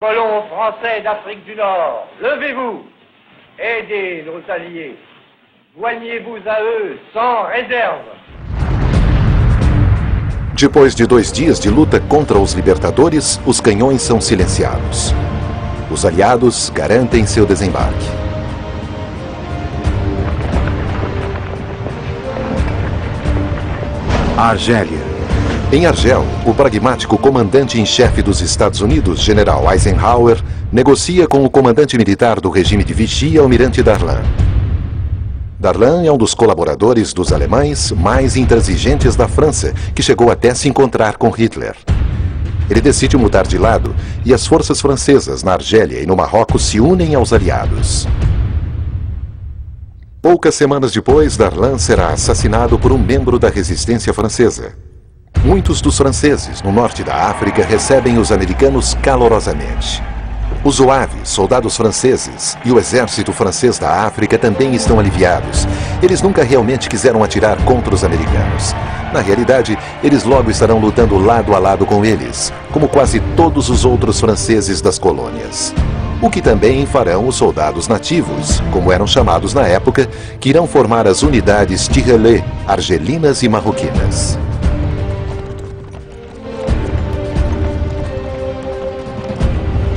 Colons français d'Afrique du Nord, levez-vous, aidez nos alliés, joignez-vous à eux sans réserve. Depois de 2 dias de luta contra os libertadores, os canhões são silenciados. Os aliados garantem seu desembarque. Argélia. Em Argel, o pragmático comandante em chefe dos Estados Unidos, General Eisenhower, negocia com o comandante militar do regime de Vichy, Almirante Darlan. Darlan é um dos colaboradores dos alemães mais intransigentes da França, que chegou até se encontrar com Hitler. Ele decide mudar de lado e as forças francesas na Argélia e no Marrocos se unem aos aliados. Poucas semanas depois, Darlan será assassinado por um membro da resistência francesa. Muitos dos franceses no norte da África recebem os americanos calorosamente. Os Zouaves, soldados franceses, e o exército francês da África também estão aliviados. Eles nunca realmente quiseram atirar contra os americanos. Na realidade, eles logo estarão lutando lado a lado com eles, como quase todos os outros franceses das colônias. O que também farão os soldados nativos, como eram chamados na época, que irão formar as unidades Tirelé, argelinas e marroquinas.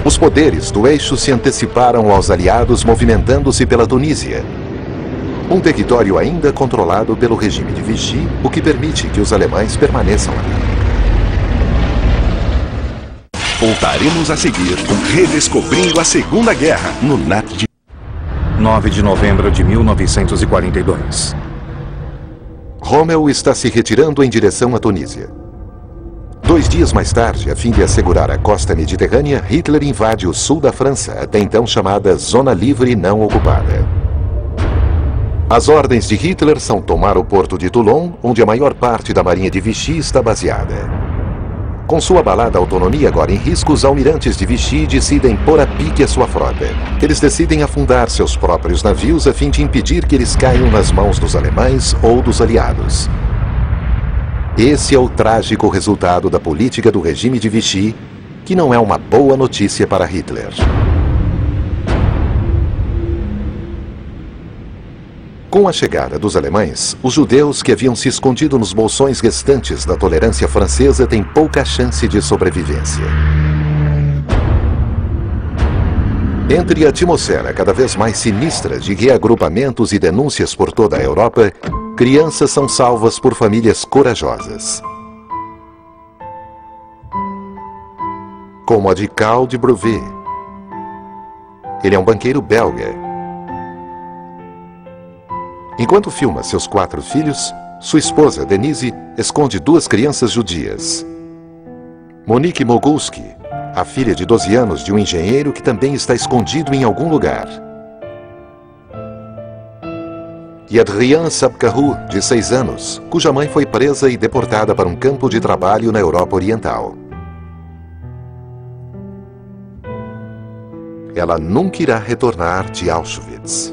Os poderes do eixo se anteciparam aos aliados, movimentando-se pela Tunísia, um território ainda controlado pelo regime de Vichy, o que permite que os alemães permaneçam ali. Voltaremos a seguir com Redescobrindo a Segunda Guerra no Nat de 9 de novembro de 1942. Rommel está se retirando em direção à Tunísia. 2 dias mais tarde, a fim de assegurar a costa mediterrânea, Hitler invade o sul da França, até então chamada Zona Livre Não Ocupada. As ordens de Hitler são tomar o porto de Toulon, onde a maior parte da marinha de Vichy está baseada. Com sua abalada autonomia agora em risco, os almirantes de Vichy decidem pôr a pique a sua frota. Eles decidem afundar seus próprios navios a fim de impedir que eles caiam nas mãos dos alemães ou dos aliados. Esse é o trágico resultado da política do regime de Vichy, que não é uma boa notícia para Hitler. Com a chegada dos alemães, os judeus que haviam se escondido nos bolsões restantes da tolerância francesa têm pouca chance de sobrevivência. Entre a atmosfera cada vez mais sinistra de reagrupamentos e denúncias por toda a Europa, crianças são salvas por famílias corajosas. Como a de Carl de Bruvet. Ele é um banqueiro belga. Enquanto filma seus 4 filhos, sua esposa, Denise, esconde 2 crianças judias. Monique Mogulski, a filha de 12 anos de um engenheiro que também está escondido em algum lugar. E Adrien Sabkahu, de 6 anos, cuja mãe foi presa e deportada para um campo de trabalho na Europa Oriental. Ela nunca irá retornar de Auschwitz.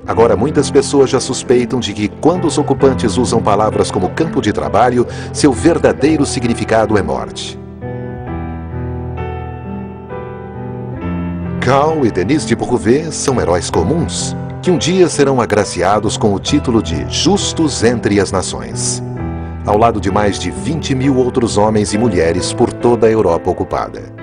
Agora, muitas pessoas já suspeitam de que, quando os ocupantes usam palavras como campo de trabalho, seu verdadeiro significado é morte. Carl e Denise de Bruvet são heróis comuns, que um dia serão agraciados com o título de Justos entre as Nações, ao lado de mais de 20.000 outros homens e mulheres por toda a Europa ocupada.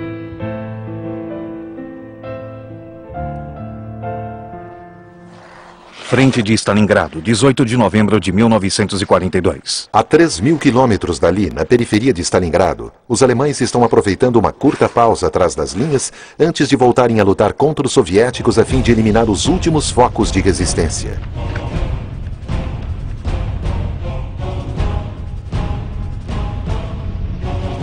Frente de Stalingrado, 18 de novembro de 1942. A 3.000 quilômetros dali, na periferia de Stalingrado, os alemães estão aproveitando uma curta pausa atrás das linhas antes de voltarem a lutar contra os soviéticos a fim de eliminar os últimos focos de resistência.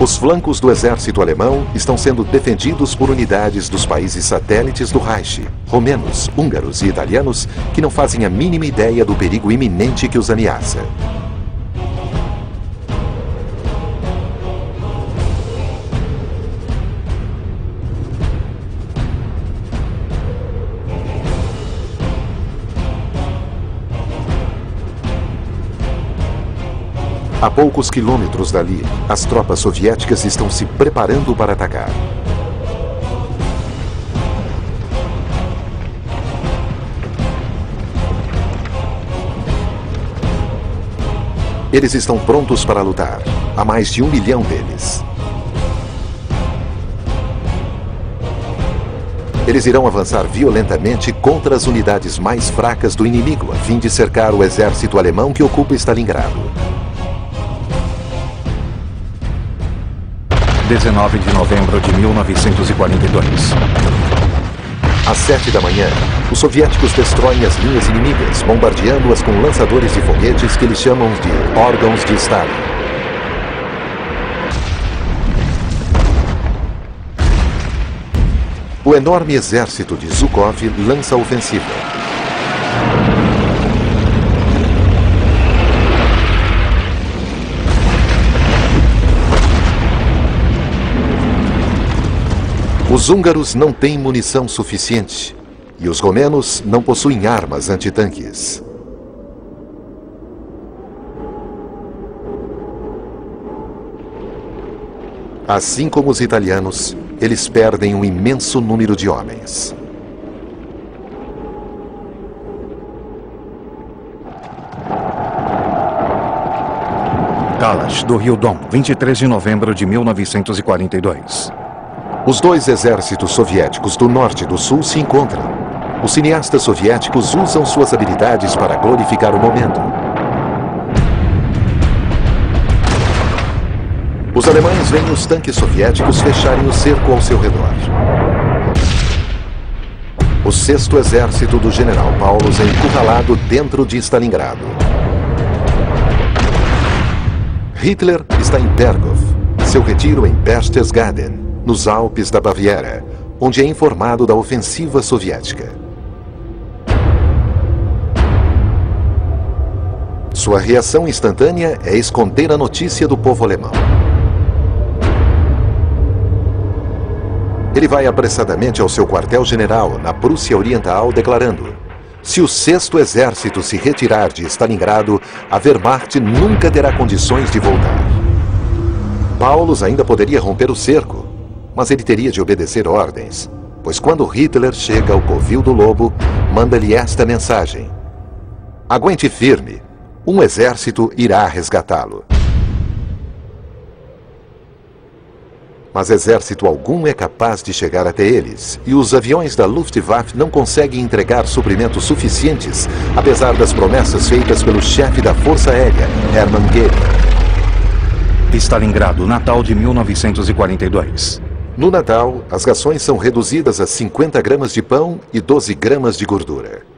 Os flancos do exército alemão estão sendo defendidos por unidades dos países satélites do Reich, romenos, húngaros e italianos, que não fazem a mínima ideia do perigo iminente que os ameaça. A poucos quilômetros dali, as tropas soviéticas estão se preparando para atacar. Eles estão prontos para lutar. Há mais de 1 milhão deles. Eles irão avançar violentamente contra as unidades mais fracas do inimigo, a fim de cercar o exército alemão que ocupa Stalingrado. 19 de novembro de 1942. Às 7 da manhã, os soviéticos destroem as linhas inimigas, bombardeando-as com lançadores de foguetes que eles chamam de órgãos de Stalin. O enorme exército de Zhukov lança a ofensiva. Os húngaros não têm munição suficiente e os romenos não possuem armas antitanques. Assim como os italianos, eles perdem um imenso número de homens. Kalash, do Rio Dom, 23 de novembro de 1942. Os dois exércitos soviéticos do norte e do sul se encontram. Os cineastas soviéticos usam suas habilidades para glorificar o momento. Os alemães veem os tanques soviéticos fecharem o cerco ao seu redor. O 6º Exército do General Paulus é encurralado dentro de Stalingrado. Hitler está em Berghof, seu retiro em Berchtesgaden, nos Alpes da Baviera, onde é informado da ofensiva soviética. Sua reação instantânea é esconder a notícia do povo alemão. Ele vai apressadamente ao seu quartel-general na Prússia Oriental, declarando: se o 6º Exército se retirar de Stalingrado, a Wehrmacht nunca terá condições de voltar. Paulus ainda poderia romper o cerco, mas ele teria de obedecer ordens, pois quando Hitler chega ao Covil do Lobo, manda-lhe esta mensagem: aguente firme, um exército irá resgatá-lo. Mas exército algum é capaz de chegar até eles, e os aviões da Luftwaffe não conseguem entregar suprimentos suficientes, apesar das promessas feitas pelo chefe da Força Aérea, Hermann Göring. Stalingrado, Natal de 1942. No Natal, as rações são reduzidas a 50 gramas de pão e 12 gramas de gordura.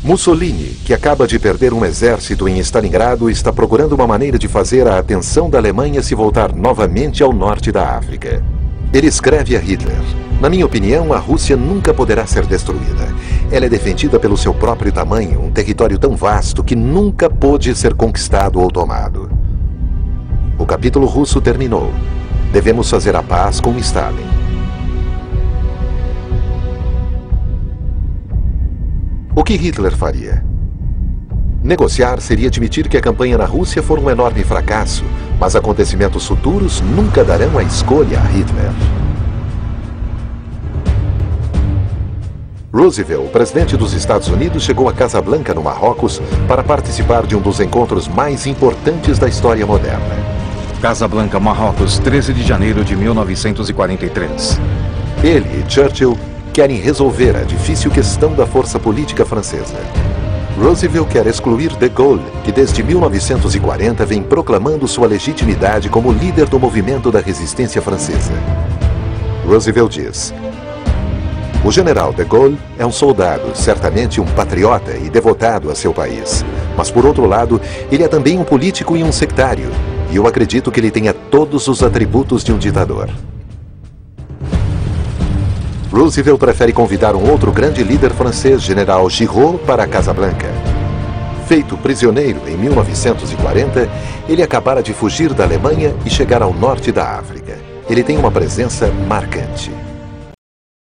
Mussolini, que acaba de perder um exército em Stalingrado, está procurando uma maneira de fazer a atenção da Alemanha se voltar novamente ao norte da África. Ele escreve a Hitler: na minha opinião, a Rússia nunca poderá ser destruída. Ela é defendida pelo seu próprio tamanho, um território tão vasto que nunca pôde ser conquistado ou tomado. O capítulo russo terminou. Devemos fazer a paz com Stalin. O que Hitler faria? Negociar seria admitir que a campanha na Rússia foi um enorme fracasso, mas acontecimentos futuros nunca darão a escolha a Hitler. Roosevelt, o presidente dos Estados Unidos, chegou a Casablanca, no Marrocos, para participar de um dos encontros mais importantes da história moderna. Casablanca, Marrocos, 13 de janeiro de 1943. Ele e Churchill querem resolver a difícil questão da força política francesa. Roosevelt quer excluir de Gaulle, que desde 1940 vem proclamando sua legitimidade como líder do movimento da resistência francesa. Roosevelt diz: o general de Gaulle é um soldado, certamente um patriota e devotado a seu país. Mas, por outro lado, ele é também um político e um sectário, e eu acredito que ele tenha todos os atributos de um ditador. Roosevelt prefere convidar um outro grande líder francês, General Giraud, para Casablanca. Feito prisioneiro em 1940, ele acabara de fugir da Alemanha e chegar ao norte da África. Ele tem uma presença marcante.